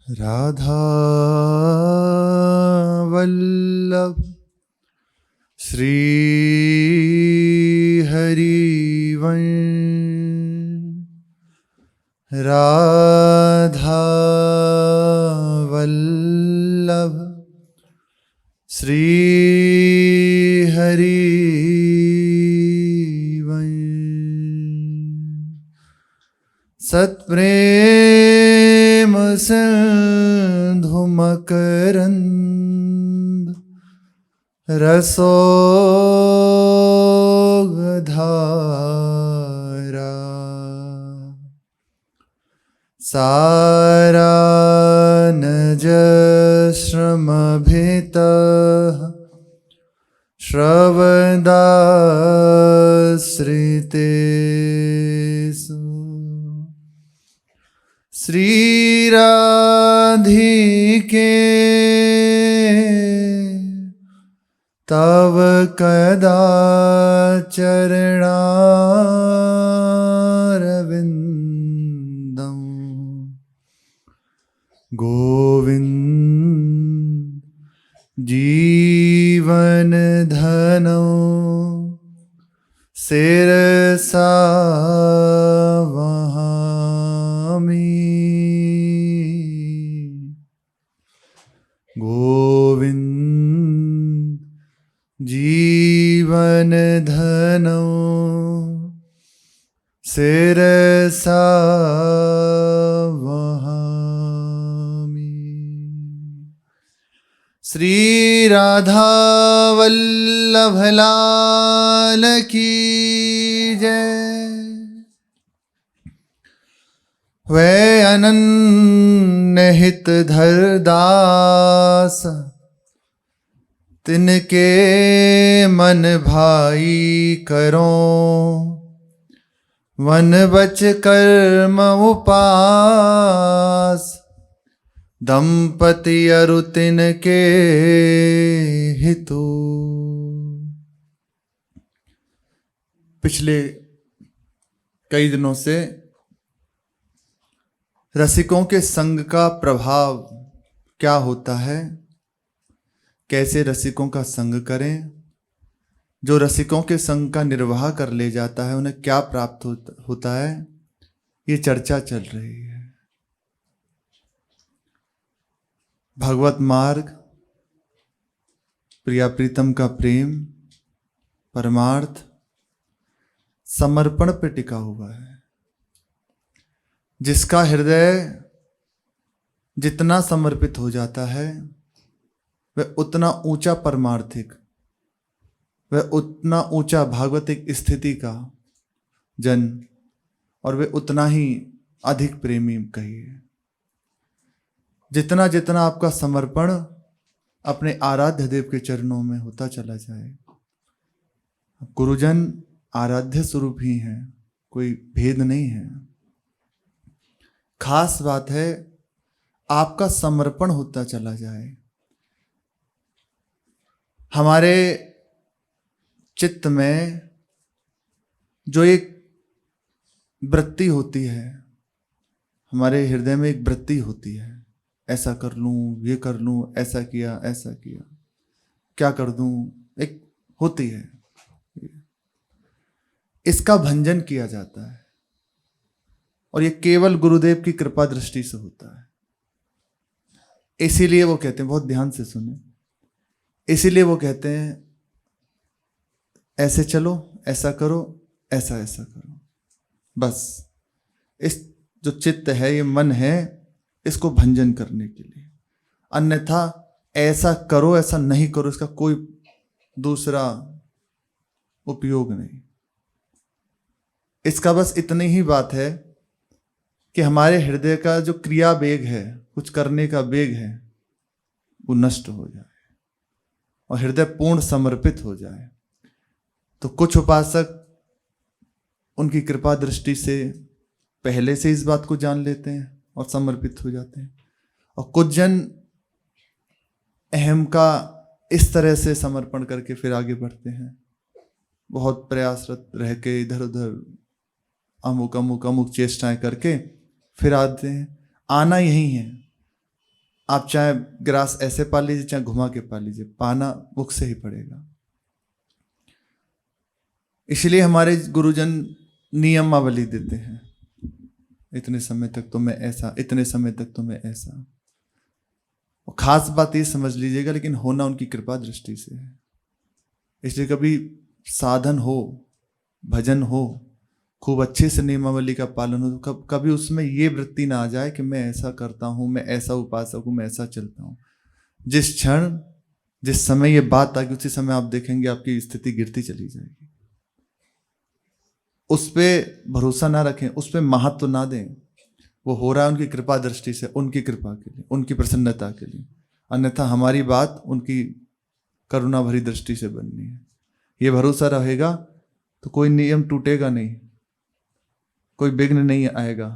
राधा वल्लभ श्री हरिवंश। राधा वल्लभ श्री हरिवंश। सत्प्रेम सिंधु मकरंद रसोगधारा। सारानज श्रमभितः श्रवदाश्रितेषु। श्रीराधिके तव कदा चरणारविन्दं। गोविंद जीवन धनो शिरसा वहामि। गोविंद जीवन धनो शिरसा वहामि। श्री राधा वल्लभ लाल की जय। वै अनन्य हित धरदास तिनके मन भाई करो। वन बच कर्म उपास दंपति अरु तिनके हितु। पिछले कई दिनों से रसिकों के संग का प्रभाव क्या होता है, कैसे रसिकों का संग करें, जो रसिकों के संग का निर्वाह कर ले जाता है उन्हें क्या प्राप्त होता है, ये चर्चा चल रही है। भगवत मार्ग, प्रिया प्रीतम का प्रेम, परमार्थ समर्पण पर टिका हुआ है। जिसका हृदय जितना समर्पित हो जाता है वह उतना ऊंचा परमार्थिक, वह उतना ऊंचा भागवतिक स्थिति का जन, और वह उतना ही अधिक प्रेमी कहिए। जितना जितना आपका समर्पण अपने आराध्य देव के चरणों में होता चला जाए। गुरुजन आराध्य स्वरूप ही हैं, कोई भेद नहीं है। खास बात है आपका समर्पण होता चला जाए। हमारे चित्त में जो एक वृत्ति होती है, हमारे हृदय में एक वृत्ति होती है, ऐसा कर लूं, ये कर लूं, ऐसा किया, ऐसा किया, क्या कर दूं, एक होती है। इसका भंजन किया जाता है और ये केवल गुरुदेव की कृपा दृष्टि से होता है। इसीलिए वो कहते हैं, बहुत ध्यान से सुने, इसीलिए वो कहते हैं ऐसे चलो, ऐसा करो, ऐसा ऐसा करो। बस इस जो चित्त है, ये मन है, इसको भंजन करने के लिए। अन्यथा ऐसा करो, ऐसा नहीं करो, इसका कोई दूसरा उपयोग नहीं। इसका बस इतनी ही बात है कि हमारे हृदय का जो क्रिया वेग है, कुछ करने का वेग है, वो नष्ट हो जाए और हृदय पूर्ण समर्पित हो जाए। तो कुछ उपासक उनकी कृपा दृष्टि से पहले से इस बात को जान लेते हैं और समर्पित हो जाते हैं, और कुछ जन अहम का इस तरह से समर्पण करके फिर आगे बढ़ते हैं। बहुत प्रयासरत रह के इधर उधर अमुक अमुक अमुक चेष्टाएं करके फिर आते हैं। आना यही है, आप चाहे ग्रास ऐसे पा लीजिए चाहे घुमा के पा लीजिए, पाना मुख से ही पड़ेगा। इसलिए हमारे गुरुजन नियमावली देते हैं, इतने समय तक तुम्हें ऐसा, इतने समय तक तुम्हें ऐसा। और खास बात ये समझ लीजिएगा, लेकिन होना उनकी कृपा दृष्टि से है। इसलिए कभी साधन हो, भजन हो, खूब अच्छे से नियमावली का पालन हो, तो कभी उसमें ये वृत्ति ना आ जाए कि मैं ऐसा करता हूँ, मैं ऐसा उपासक हूँ, मैं ऐसा चलता हूँ। जिस क्षण जिस समय ये बात आएगी उसी समय आप देखेंगे आपकी स्थिति गिरती चली जाएगी। उस पर भरोसा ना रखें, उस पर महत्व ना दें। वो हो रहा है उनकी कृपा दृष्टि से, उनकी कृपा के लिए, उनकी प्रसन्नता के लिए। अन्यथा हमारी बात उनकी करुणा भरी दृष्टि से बननी है। ये भरोसा रहेगा तो कोई नियम टूटेगा नहीं, कोई विघ्न नहीं आएगा,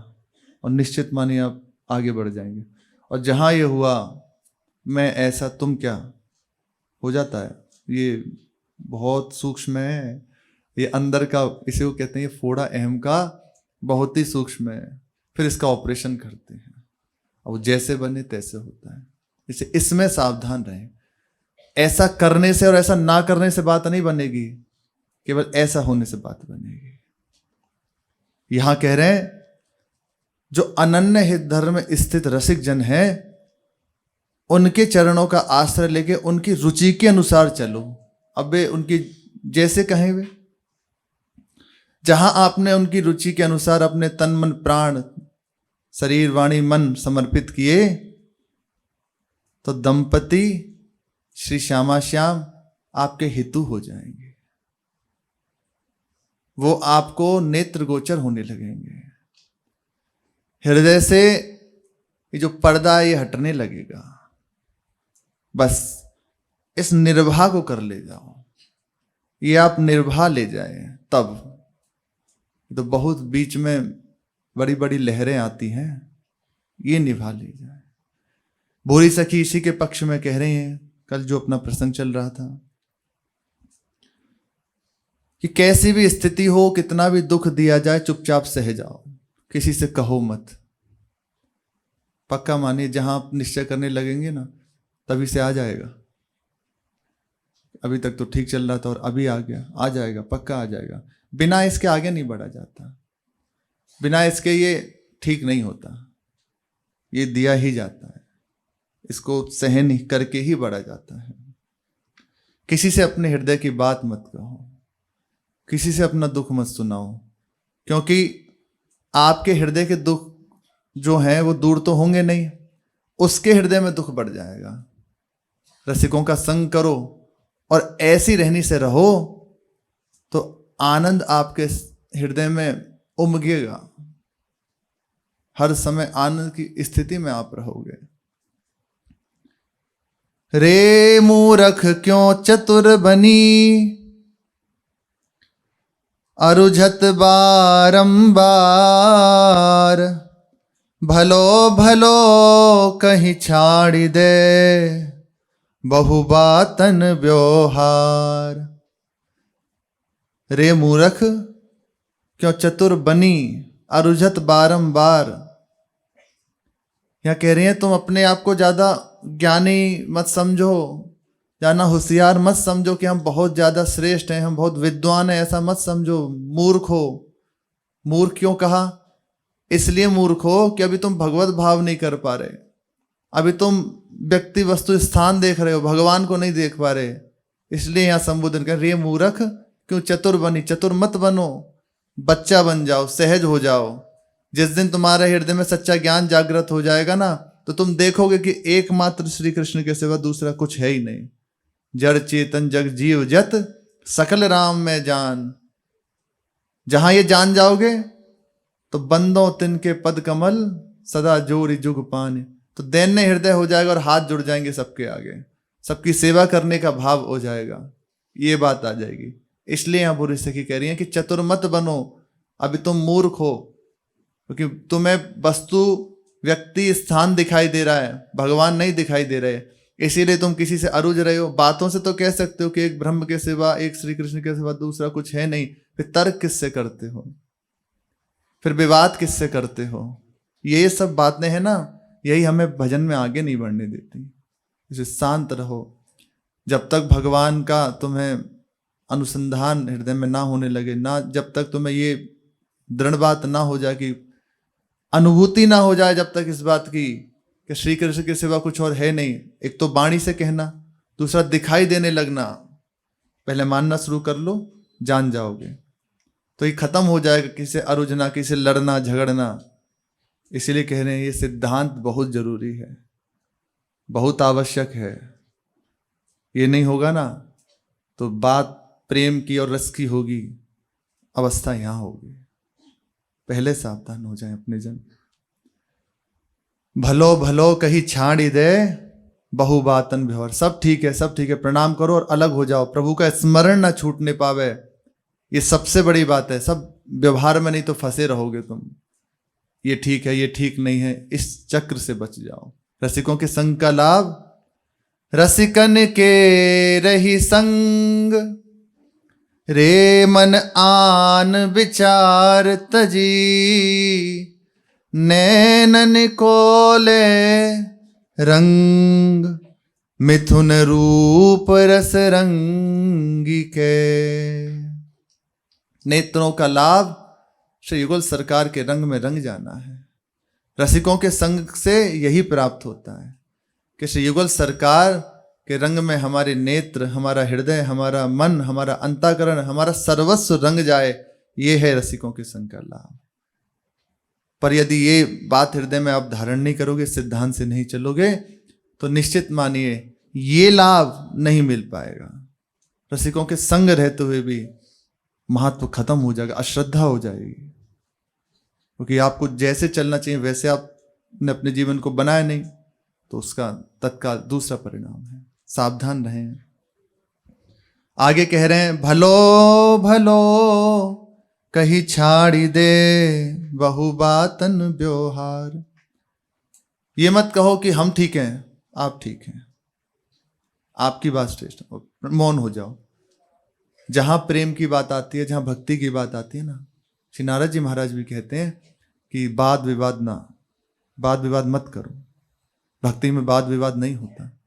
और निश्चित मानिए आप आगे बढ़ जाएंगे। और जहाँ ये हुआ मैं ऐसा तुम क्या हो जाता है, ये बहुत सूक्ष्म है। ये अंदर का, इसे वो कहते हैं ये फोड़ा अहम का बहुत ही सूक्ष्म है। फिर इसका ऑपरेशन करते हैं, और जैसे बने तैसे होता है। इसे इसमें सावधान रहें। ऐसा करने से और ऐसा ना करने से बात नहीं बनेगी, केवल ऐसा होने से बात बनेगी। यहां कह रहे हैं जो अनन्य हित धर्म में स्थित रसिक जन है, उनके चरणों का आश्रय लेके उनकी रुचि के अनुसार चलो। अब वे उनकी जैसे कहें, वे जहां आपने उनकी रुचि के अनुसार अपने तन मन प्राण शरीर वाणी मन समर्पित किए, तो दंपति श्री श्यामा श्याम आपके हितु हो जाएंगे। वो आपको नेत्र गोचर होने लगेंगे। हृदय से ये जो पर्दा है ये हटने लगेगा। बस इस निर्भा को कर ले जाओ। ये आप निर्भा ले जाए तब तो बहुत बीच में बड़ी बड़ी लहरें आती हैं, ये निभा ले जाए। भूरी सखी इसी के पक्ष में कह रही हैं, कल जो अपना प्रसंग चल रहा था, कि कैसी भी स्थिति हो, कितना भी दुख दिया जाए, चुपचाप सह जाओ, किसी से कहो मत। पक्का मानिए जहां आप निश्चय करने लगेंगे ना, तभी से आ जाएगा। अभी तक तो ठीक चल रहा था और अभी आ गया, आ जाएगा, पक्का आ जाएगा। बिना इसके आगे नहीं बढ़ा जाता, बिना इसके ये ठीक नहीं होता, ये दिया ही जाता है, इसको सहन करके ही बढ़ा जाता है। किसी से अपने हृदय की बात मत कहो, किसी से अपना दुख मत सुनाओ, क्योंकि आपके हृदय के दुख जो हैं वो दूर तो होंगे नहीं, उसके हृदय में दुख बढ़ जाएगा। रसिकों का संग करो और ऐसी रहनी से रहो तो आनंद आपके हृदय में उमगेगा। हर समय आनंद की स्थिति में आप रहोगे। रे मूरख क्यों चतुर बनी, अरुझत बारंबार, भलो भलो कहीं छाड़ दे, बहुबातन व्यवहार। रे मूरख क्यों चतुर बनी, अरुझत बारंबार। यह कह रही हैं तुम अपने आप को ज्यादा ज्ञानी मत समझो, ज्यादा होशियार मत समझो कि हम बहुत ज्यादा श्रेष्ठ हैं, हम बहुत विद्वान हैं, ऐसा मत समझो। मूर्ख हो। मूर्ख क्यों कहा? इसलिए मूर्ख हो कि अभी तुम भगवत भाव नहीं कर पा रहे, अभी तुम व्यक्ति वस्तु स्थान देख रहे हो, भगवान को नहीं देख पा रहे, इसलिए यहां संबोधन कर। रे मूर्ख क्यों चतुर बनी। चतुर मत बनो, बच्चा बन जाओ, सहज हो जाओ। जिस दिन तुम्हारे हृदय में सच्चा ज्ञान जागृत हो जाएगा ना, तो तुम देखोगे कि एकमात्र श्री कृष्ण के सिवा दूसरा कुछ है ही नहीं। जड़ चेतन जग जीव जत, सकल राम में जान। जहां ये जान जाओगे तो बंदो तिनके पद कमल, सदा जोरी जुग पाने। तो दैन्य हृदय हो जाएगा और हाथ जुड़ जाएंगे सबके आगे, सबकी सेवा करने का भाव हो जाएगा, ये बात आ जाएगी। इसलिए यहां बुरी सखी कह रही है कि चतुर मत बनो, अभी तुम मूर्ख हो, क्योंकि तुम्हें वस्तु व्यक्ति स्थान दिखाई दे रहा है, भगवान नहीं दिखाई दे रहे, इसीलिए तुम किसी से अरुझ रहे हो। बातों से तो कह सकते हो कि एक ब्रह्म के सिवा, एक श्री कृष्ण के सिवा दूसरा कुछ है नहीं, फिर तर्क किससे करते हो, फिर विवाद किससे करते हो? ये सब बातें हैं ना यही हमें भजन में आगे नहीं बढ़ने देती। इसे शांत रहो। जब तक भगवान का तुम्हें अनुसंधान हृदय में ना होने लगे, ना जब तक तुम्हें ये दृढ़ बात ना हो जाए, कि अनुभूति ना हो जाए जब तक इस बात की कि श्री कृष्ण के सिवा कुछ और है नहीं। एक तो वाणी से कहना, दूसरा दिखाई देने लगना। पहले मानना शुरू कर लो, जान जाओगे। तो ये खत्म हो जाएगा किसी से अरुझना, किसी से लड़ना झगड़ना। इसीलिए कह रहे हैं ये सिद्धांत बहुत जरूरी है, बहुत आवश्यक है। ये नहीं होगा ना तो बात प्रेम की और रस की होगी, अवस्था यहां होगी। पहले सावधान हो जाए अपने जन। भलो भलो कहीं छाड़ी दे, बहु बातन व्यवहार। सब ठीक है, सब ठीक है, प्रणाम करो और अलग हो जाओ। प्रभु का स्मरण ना छूटने पावे, ये सबसे बड़ी बात है। सब व्यवहार में नहीं तो फंसे रहोगे तुम। ये ठीक है, ये ठीक नहीं है, इस चक्र से बच जाओ। रसिकों के संग का लाभ, रसिकन के रही संग, रे मन आन विचार तजी, नैनन कोले रंग, मिथुन रूप रस रंगी के। नेत्रों का लाभ श्री युगल सरकार के रंग में रंग जाना है। रसिकों के संग से यही प्राप्त होता है कि श्री युगल सरकार के रंग में हमारे नेत्र, हमारा हृदय, हमारा मन, हमारा अंतःकरण, हमारा सर्वस्व रंग जाए। ये है रसिकों के संग का लाभ। पर यदि ये बात हृदय में आप धारण नहीं करोगे, सिद्धांत से नहीं चलोगे, तो निश्चित मानिए ये लाभ नहीं मिल पाएगा। रसिकों के संग रहते हुए भी महत्व खत्म हो जाएगा, अश्रद्धा हो जाएगी। क्योंकि आपको जैसे चलना चाहिए वैसे आपने अपने जीवन को बनाया नहीं, तो उसका तत्काल दूसरा परिणाम है। सावधान रहें। आगे कह रहे हैं, भलो भलो कहीं छाड़ी दे, बहु बातन व्यवहार। ये मत कहो कि हम ठीक हैं, आप ठीक हैं, आपकी बात श्रेष्ठ, मौन हो जाओ। जहां प्रेम की बात आती है, जहां भक्ति की बात आती है ना, श्री नारद जी महाराज भी कहते हैं कि वाद विवाद मत करो। भक्ति में वाद विवाद नहीं होता।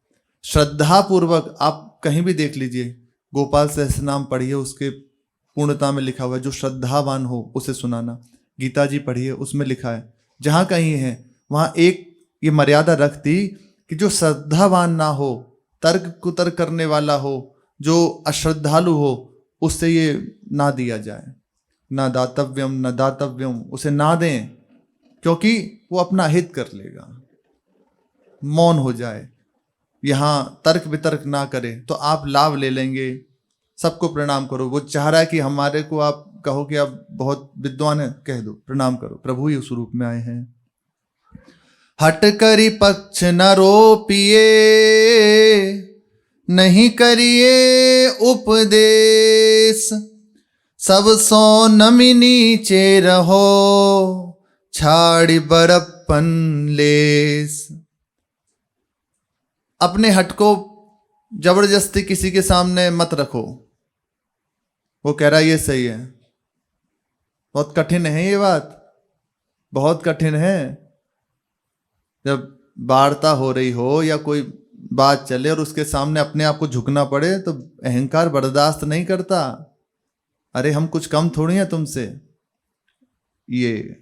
श्रद्धा पूर्वक आप कहीं भी देख लीजिए, गोपाल सहस्रनाम पढ़िए, उसके पूर्णता में लिखा हुआ है, जो श्रद्धावान हो उसे सुनाना। गीता जी पढ़िए, उसमें लिखा है। जहां कहीं है वहां एक ये मर्यादा रख दी कि जो श्रद्धावान ना हो, तर्क कुतर्क करने वाला हो, जो अश्रद्धालु हो, उससे ये ना दिया जाए। ना दातव्यम न दातव्यम, उसे ना दें, क्योंकि वो अपना हित कर लेगा। मौन हो जाए, यहां तर्क वितर्क ना करे, तो आप लाभ ले लेंगे। सबको प्रणाम करो। वो चाह रहा है कि हमारे को आप कहो कि आप बहुत विद्वान हैं, कह दो, प्रणाम करो, प्रभु ही उस रूप में आए हैं। हट करी पक्ष न रोपिए, नहीं करिए उपदेश, सब सो नमी नीचे रहो, छाड़ी बरप्पन लेस। अपने हट को जबरदस्ती किसी के सामने मत रखो। वो कह रहा है ये सही है। बहुत कठिन है ये बात, बहुत कठिन है। जब वार्ता हो रही हो या कोई बात चले और उसके सामने अपने आप को झुकना पड़े, तो अहंकार बर्दाश्त नहीं करता। अरे हम कुछ कम थोड़ी हैं तुमसे, ये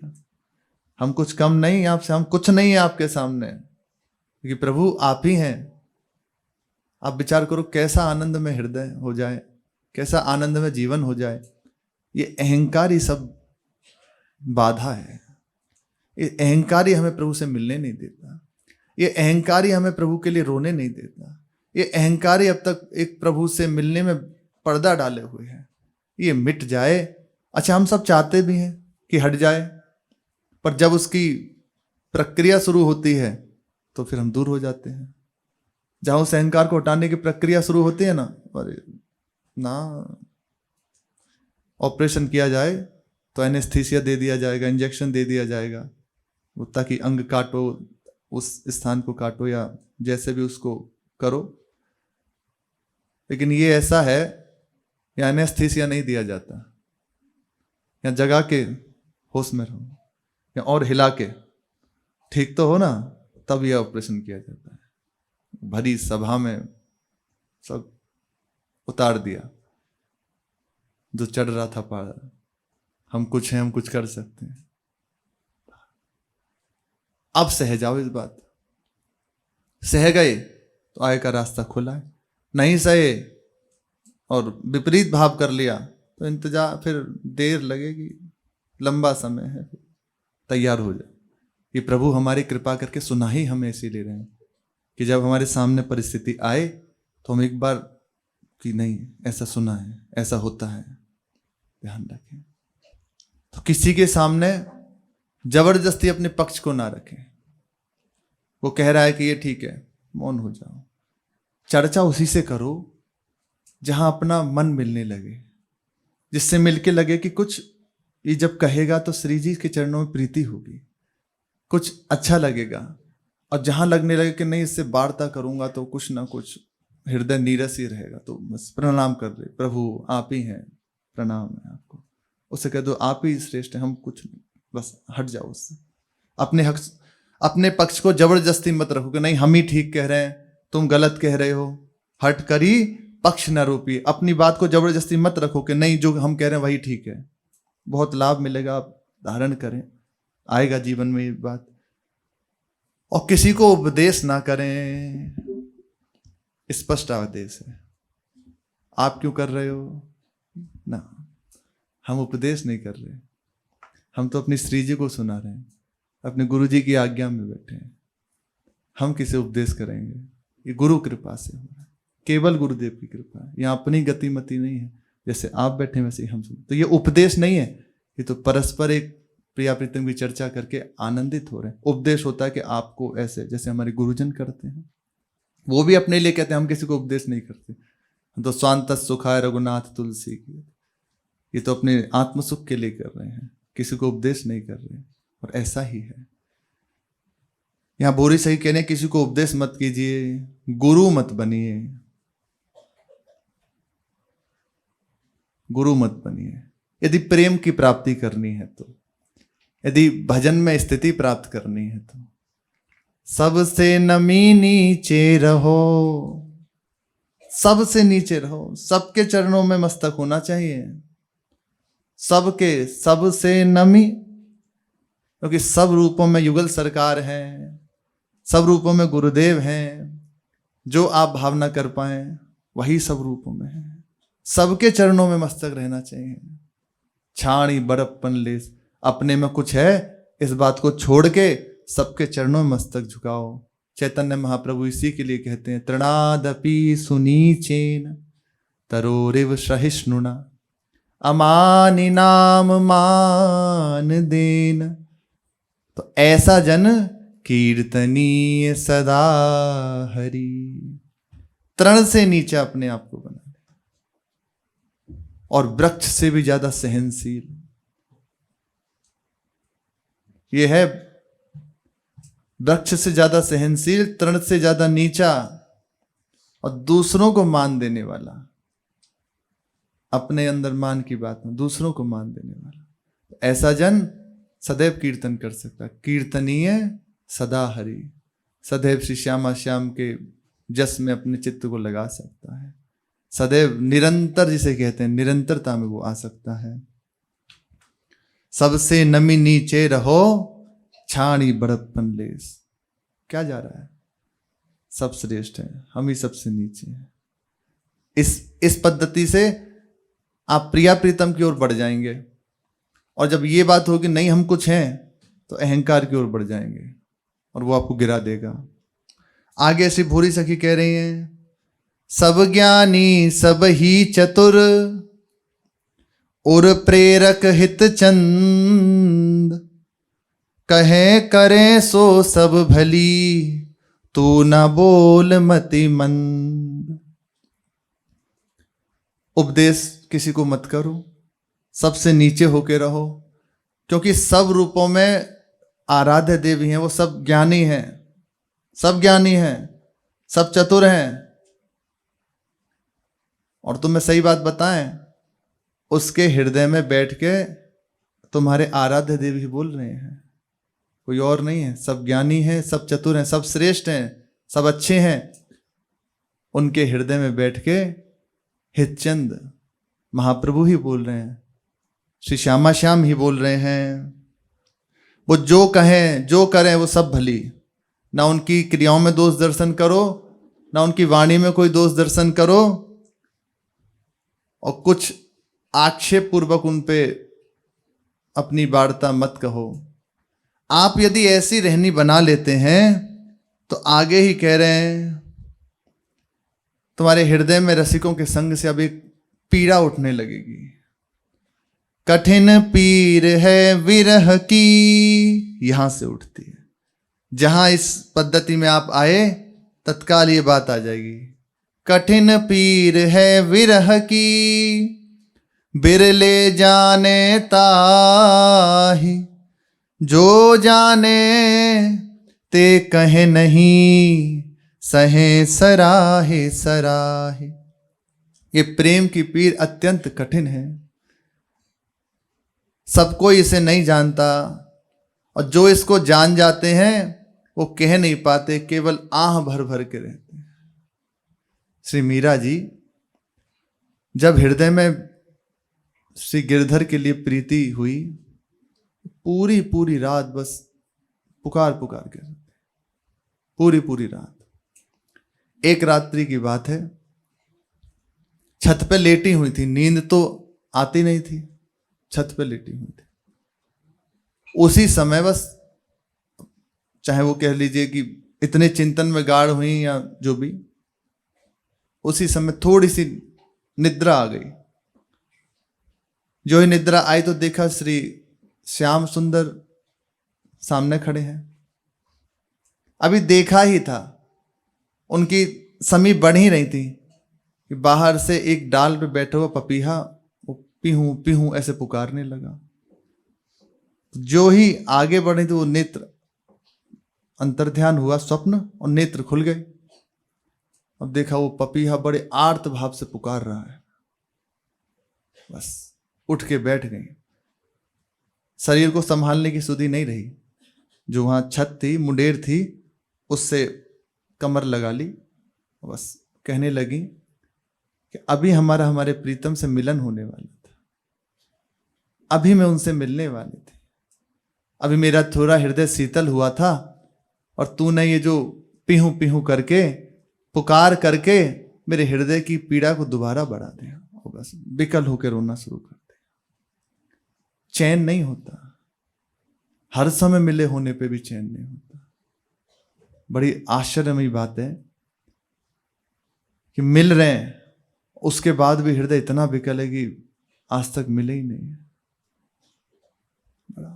हम कुछ कम नहीं आपसे, हम कुछ नहीं है आपके सामने, क्योंकि प्रभु आप ही हैं। आप विचार करो कैसा आनंद में हृदय हो जाए, कैसा आनंद में जीवन हो जाए। ये अहंकार ही सब बाधा है। ये अहंकार ही हमें प्रभु से मिलने नहीं देता। ये अहंकार ही हमें प्रभु के लिए रोने नहीं देता। ये अहंकार ही अब तक एक प्रभु से मिलने में पर्दा डाले हुए है। ये मिट जाए। अच्छा, हम सब चाहते भी हैं कि हट जाए, पर जब उसकी प्रक्रिया शुरू होती है तो फिर हम दूर हो जाते हैं। जहां उस अहंकार को हटाने की प्रक्रिया शुरू होती है ना, अरे ना, ऑपरेशन किया जाए तो एनेस्थीसिया दे दिया जाएगा, इंजेक्शन दे दिया जाएगा, वो ताकि अंग काटो, उस स्थान को काटो या जैसे भी उसको करो। लेकिन ये ऐसा है, या एनेस्थीसिया नहीं दिया जाता, या जगा के होश में रहो, या और हिला के ठीक तो हो ना, तब यह ऑपरेशन किया जाता है। भरी सभा में सब उतार दिया, जो चढ़ रहा था पहाड़, हम कुछ हैं, हम कुछ कर सकते हैं। अब सह जाओ इस बात, सह गए तो आय का रास्ता खुला है, नहीं सहे और विपरीत भाव कर लिया तो इंतजार, फिर देर लगेगी, लंबा समय है, तैयार हो जाए। ये प्रभु हमारी कृपा करके सुना ही हमें इसीलिए रहे हैं कि जब हमारे सामने परिस्थिति आए तो हम एक बार कि नहीं ऐसा सुना है, ऐसा होता है, ध्यान रखें। तो किसी के सामने जबरदस्ती अपने पक्ष को ना रखें। वो कह रहा है कि ये ठीक है, मौन हो जाओ। चर्चा उसी से करो जहां अपना मन मिलने लगे, जिससे मिलके लगे कि कुछ ये जब कहेगा तो श्री जी के चरणों में प्रीति होगी, कुछ अच्छा लगेगा। और जहां लगने लगे कि नहीं इससे वार्ता करूंगा तो कुछ ना कुछ हृदय नीरस ही रहेगा, तो बस प्रणाम कर दे, प्रभु आप ही हैं, प्रणाम है आपको। उसे कह दो आप ही श्रेष्ठ हैं, हम कुछ नहीं, बस हट जाओ उससे। अपने हक, अपने पक्ष को जबरदस्ती मत रखो कि नहीं हम ही ठीक कह रहे हैं, तुम गलत कह रहे हो। हट करी पक्ष न रोपी, अपनी बात को जबरदस्ती मत रखो कि नहीं जो हम कह रहे हैं वही ठीक है। बहुत लाभ मिलेगा, आप धारण करें, आएगा जीवन में ये बात। और किसी को उपदेश ना करें, स्पष्ट आदेश है। आप क्यों कर रहे हो ना, हम उपदेश नहीं कर रहे, हम तो अपनी श्री जी को सुना रहे हैं, अपने गुरु जी की आज्ञा में बैठे हैं। हम किसे उपदेश करेंगे, ये गुरु कृपा से हो रहा है, केवल गुरुदेव की कृपा है। यहाँ अपनी गतिमति नहीं है, जैसे आप बैठे वैसे ही हम सुन। तो ये उपदेश नहीं है, ये तो परस्पर एक प्रिया प्रीतम की चर्चा करके आनंदित हो रहे हैं। उपदेश होता है कि आपको ऐसे, जैसे हमारे गुरुजन करते हैं, वो भी अपने लिए कहते हैं, हम किसी को उपदेश नहीं करते। हम तो स्वांत सुखाय रघुनाथ तुलसी की, ये तो अपने आत्मसुख के लिए कर रहे हैं, किसी को उपदेश नहीं कर रहे। और ऐसा ही है यहां बोरी सही कहने, किसी को उपदेश मत कीजिए, गुरु मत बनिए, गुरु मत बनिए। यदि प्रेम की प्राप्ति करनी है तो, यदि भजन में स्थिति प्राप्त करनी है तो सबसे नमी नीचे रहो, सबसे नीचे रहो, सबके चरणों में मस्तक होना चाहिए, सबके, सबसे नमी, क्योंकि सब रूपों में युगल सरकार है, सब रूपों में गुरुदेव हैं। जो आप भावना कर पाए वही सब रूपों में है, सबके चरणों में मस्तक रहना चाहिए। छाणी बड़प्पन ले, अपने में कुछ है इस बात को छोड़ के सबके चरणों में मस्तक झुकाओ। चैतन्य महाप्रभु इसी के लिए कहते हैं, तृणादपि सुनीचेन तरोरिव सहिष्णुना अमानि नाम मान देन। तो ऐसा जन कीर्तनीय सदा हरि। तृण से नीचे अपने आप को बना दे, और वृक्ष से भी ज्यादा सहनशील। यह है वृक्ष से ज्यादा सहनशील, तृण से ज्यादा नीचा, और दूसरों को मान देने वाला। अपने अंदर मान की बात में दूसरों को मान देने वाला। ऐसा जन सदैव कीर्तन कर सकता, कीर्तनीय सदा हरि, सदैव श्री श्यामा श्याम के जस में अपने चित्त को लगा सकता है। सदैव निरंतर जिसे कहते हैं, निरंतरता में वो आ सकता है। सबसे नमी नीचे रहो, छाणी बड़प्पन लेस। क्या जा रहा है, सब श्रेष्ठ है, हम ही सबसे नीचे हैं। इस पद्धति से आप प्रिया प्रीतम की ओर बढ़ जाएंगे। और जब ये बात होगी नहीं हम कुछ हैं, तो अहंकार की ओर बढ़ जाएंगे और वो आपको गिरा देगा। आगे श्री भूरी सखी कह रही हैं, सब ज्ञानी सब ही चतुर और प्रेरक हित चंद, कहे करे सो सब भली, तू न बोल मति मंद। उपदेश किसी को मत करो, सबसे नीचे होके रहो, क्योंकि सब रूपों में आराध्य देवी हैं, वो सब ज्ञानी हैं, सब ज्ञानी हैं, सब चतुर हैं। और तुम्हें सही बात बताएं, उसके हृदय में बैठ के तुम्हारे आराध्य देवी बोल रहे हैं। कोई और नहीं है, सब ज्ञानी हैं, सब चतुर हैं, सब श्रेष्ठ हैं, सब अच्छे हैं। उनके हृदय में बैठ के हितचंद महाप्रभु ही बोल रहे हैं, श्री श्यामा श्याम ही बोल रहे हैं। वो जो कहें जो करें वो सब भली, ना उनकी क्रियाओं में दोष दर्शन करो, ना उनकी वाणी में कोई दोष दर्शन करो, और कुछ आक्षेप पूर्वक उन पे अपनी वार्ता मत कहो। आप यदि ऐसी रहनी बना लेते हैं तो आगे ही कह रहे हैं तुम्हारे हृदय में रसिकों के संग से अब एक पीड़ा उठने लगेगी। कठिन पीर है विरह की, यहां से उठती है। जहां इस पद्धति में आप आए तत्काल ये बात आ जाएगी। कठिन पीर है विरह की, बिरले जाने ताहि, जो जाने ते कहे नहीं, सहे सराहे सराहे। ये प्रेम की पीर अत्यंत कठिन है, सब कोई इसे नहीं जानता, और जो इसको जान जाते हैं वो कह नहीं पाते, केवल आह भर भर के रहते हैं। श्री मीरा जी जब हृदय में श्री गिरधर के लिए प्रीति हुई, पूरी पूरी रात बस पुकार पुकार के, पूरी पूरी रात। एक रात्रि की बात है, छत पे लेटी हुई थी, नींद तो आती नहीं थी, छत पे लेटी हुई थी। उसी समय बस, चाहे वो कह लीजिए कि इतने चिंतन में गाढ़ हुई या जो भी, उसी समय थोड़ी सी निद्रा आ गई। जो ही निद्रा आई तो देखा श्री श्याम सुंदर सामने खड़े हैं। अभी देखा ही था, उनकी समीप बढ़ ही रही थी कि बाहर से एक डाल पे बैठा हुआ पपीहा वो पीहूं पीहूं ऐसे पुकारने लगा। जो ही आगे बढ़े तो वो नेत्र अंतर्ध्यान हुआ, स्वप्न, और नेत्र खुल गए। अब देखा वो पपीहा बड़े आर्त भाव से पुकार रहा है। बस उठ के बैठ गई। शरीर को संभालने की सुधि नहीं रही। जो वहां छत थी, मुंडेर थी, उससे कमर लगा ली। बस कहने लगी कि अभी हमारे प्रीतम से मिलन होने वाला था, अभी मैं उनसे मिलने वाली थी, अभी मेरा थोड़ा हृदय शीतल हुआ था, और तूने ये जो पीहू पीहू करके पुकार करके मेरे हृदय की पीड़ा को दोबारा बढ़ा दिया, और बस विकल होकर रोना शुरू कर दिया। चैन नहीं होता, हर समय मिले होने पे भी चैन नहीं होता। बड़ी आश्चर्यमयी बात है कि मिल रहे हैं, उसके बाद भी हृदय इतना विकल है कि आज तक मिले ही नहीं। बड़ा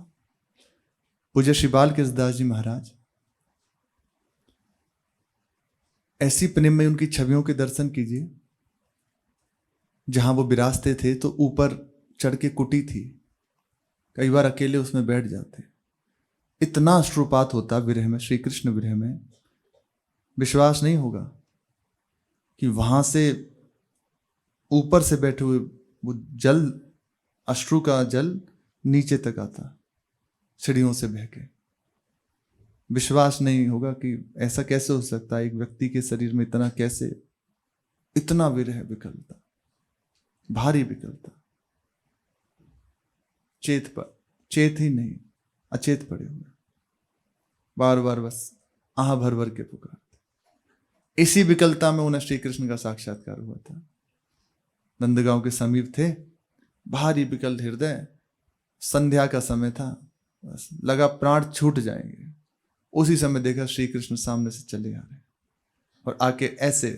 पूज्य श्री बाल कृष्णदास जी महाराज, ऐसी प्रेम में उनकी छवियों के दर्शन कीजिए। जहां वो विराजते थे तो ऊपर चढ़ के कुटी थी, कई बार अकेले उसमें बैठ जाते। इतना अश्रुपात होता विरह में, श्री कृष्ण विरह में, विश्वास नहीं होगा कि वहां से ऊपर से बैठे हुए वो जल, अश्रु का जल नीचे तक आता सीढ़ियों से बह के। विश्वास नहीं होगा कि ऐसा कैसे हो सकता है, एक व्यक्ति के शरीर में इतना कैसे, इतना विरह, विकलता, भारी विकलता। चेत ही नहीं, अचेत पड़े हुए, बार बार बस आह भर भर के पुकारते। इसी विकलता में उन्हें श्री कृष्ण का साक्षात्कार हुआ था। नंदगांव के समीप थे, भारी विकल हृदय, संध्या का समय था, बस लगा प्राण छूट जाएंगे। उसी समय देखा श्री कृष्ण सामने से चले आ रहे, और आके ऐसे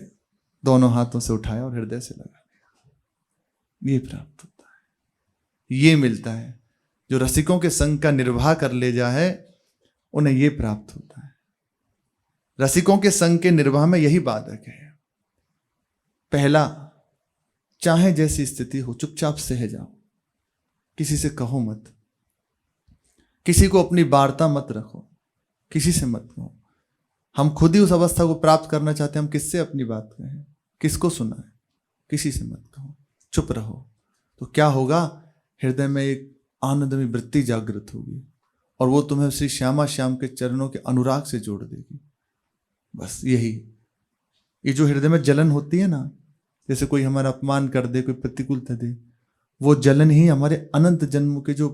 दोनों हाथों से उठाया और हृदय से लगा दिया। ये प्राप्त होता है, ये मिलता है। जो रसिकों के संग का निर्वाह कर ले जा है, उन्हें ये प्राप्त होता है। रसिकों के संग के निर्वाह में यही बाधक है। पहला, चाहे जैसी स्थिति हो चुपचाप सह जाओ, किसी से कहो मत, किसी को अपनी वार्ता मत रखो, किसी से मत कहो। हम खुद ही उस अवस्था को प्राप्त करना चाहते हैं, हम किससे अपनी बात कहें, किसको सुनाएं? किसी से मत कहो, चुप रहो। तो क्या होगा? हृदय में एक आनंदमय वृत्ति जागृत होगी, और वो तुम्हें श्री श्यामा श्याम के चरणों के अनुराग से जोड़ देगी। बस यही, ये जो हृदय में जलन होती है ना, जैसे कोई हमारा अपमान कर दे, कोई प्रतिकूलता दे, वो जलन ही हमारे अनंत जन्मों के जो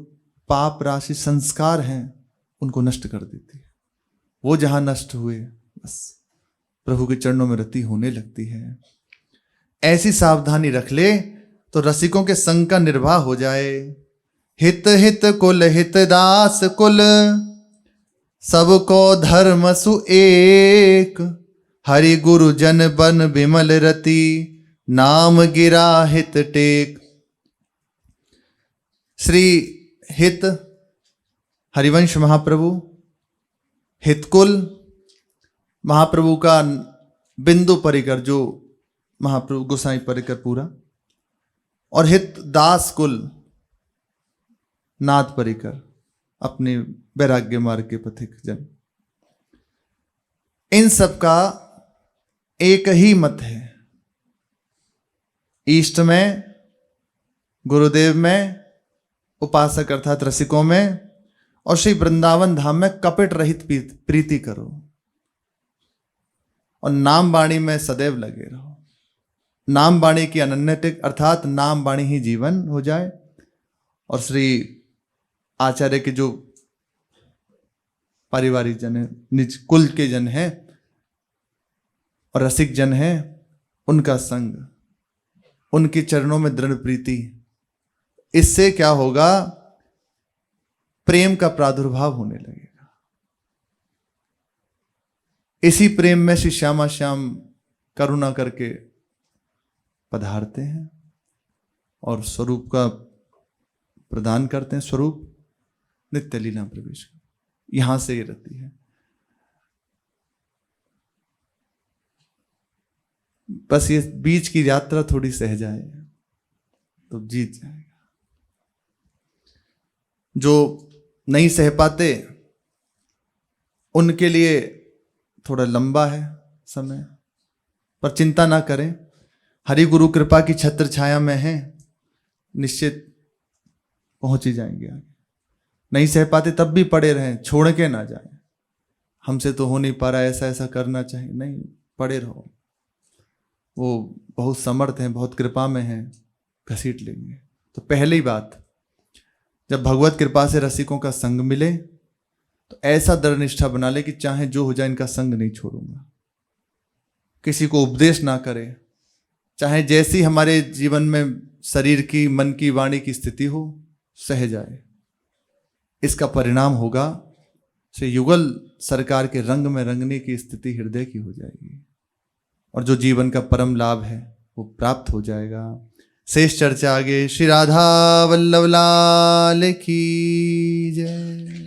पाप राशि संस्कार हैं उनको नष्ट कर देती है। वो जहां नष्ट हुए बस प्रभु के चरणों में रति होने लगती है। ऐसी सावधानी रख ले तो रसिकों के संग का निर्वाह हो जाए। हित हित कुल हित दास कुल, सबको धर्म सु एक। हरि गुरु जन बन विमल रति, नाम गिरा हित टेक। श्री हित हरिवंश महाप्रभु, हितकुल महाप्रभु का बिंदु परिकर जो महाप्रभु गोसाई परिकर पूरा, और हित दास कुल नाथ परिकर अपने वैराग्य मार्ग के पथिक जन। इन सब का एक ही मत है, ईष्ट में, गुरुदेव में, उपासक अर्थात रसिकों में, और श्री वृंदावन धाम में कपट रहित प्रीति करो और नाम वाणी में सदैव लगे रहो। नाम वाणी की अनन्यतिक अर्थात नाम वाणी ही जीवन हो जाए। और श्री आचार्य के जो पारिवारिक जन है, निज कुल के जन हैं और रसिक जन हैं, उनका संग, उनके चरणों में दृढ़ प्रीति, इससे क्या होगा, प्रेम का प्रादुर्भाव होने लगेगा। इसी प्रेम में श्री श्यामा श्याम करुणा करके पधारते हैं और स्वरूप का प्रदान करते हैं। स्वरूप नित्य लीला प्रवेश, यहां से ये रहती है। बस ये बीच की यात्रा थोड़ी सह जाए तो जीत जाएगा। जो नहीं सह पाते उनके लिए थोड़ा लंबा है समय, पर चिंता ना करें, हरि गुरु कृपा की छत्र छाया में है, निश्चित पहुंच ही जाएंगे आगे। नहीं सह पाते तब भी पड़े रहें, छोड़ के ना जाएं, हमसे तो हो नहीं पा रहा, ऐसा ऐसा करना चाहिए, नहीं, पड़े रहो। वो बहुत समर्थ हैं, बहुत कृपा में हैं, घसीट लेंगे। तो पहली बात, जब भगवत कृपा से रसिकों का संग मिले तो ऐसा दृढ़ निष्ठा बना ले कि चाहे जो हो जाए इनका संग नहीं छोड़ूंगा। किसी को उपदेश ना करे, चाहे जैसी हमारे जीवन में शरीर की, मन की, वाणी की स्थिति हो, सह जाए। इसका परिणाम होगा श्री युगल सरकार के रंग में रंगने की स्थिति हृदय की हो जाएगी और जो जीवन का परम लाभ है वो प्राप्त हो जाएगा। शेष चर्चा आगे। श्री राधा वल्लभ लाल की जय।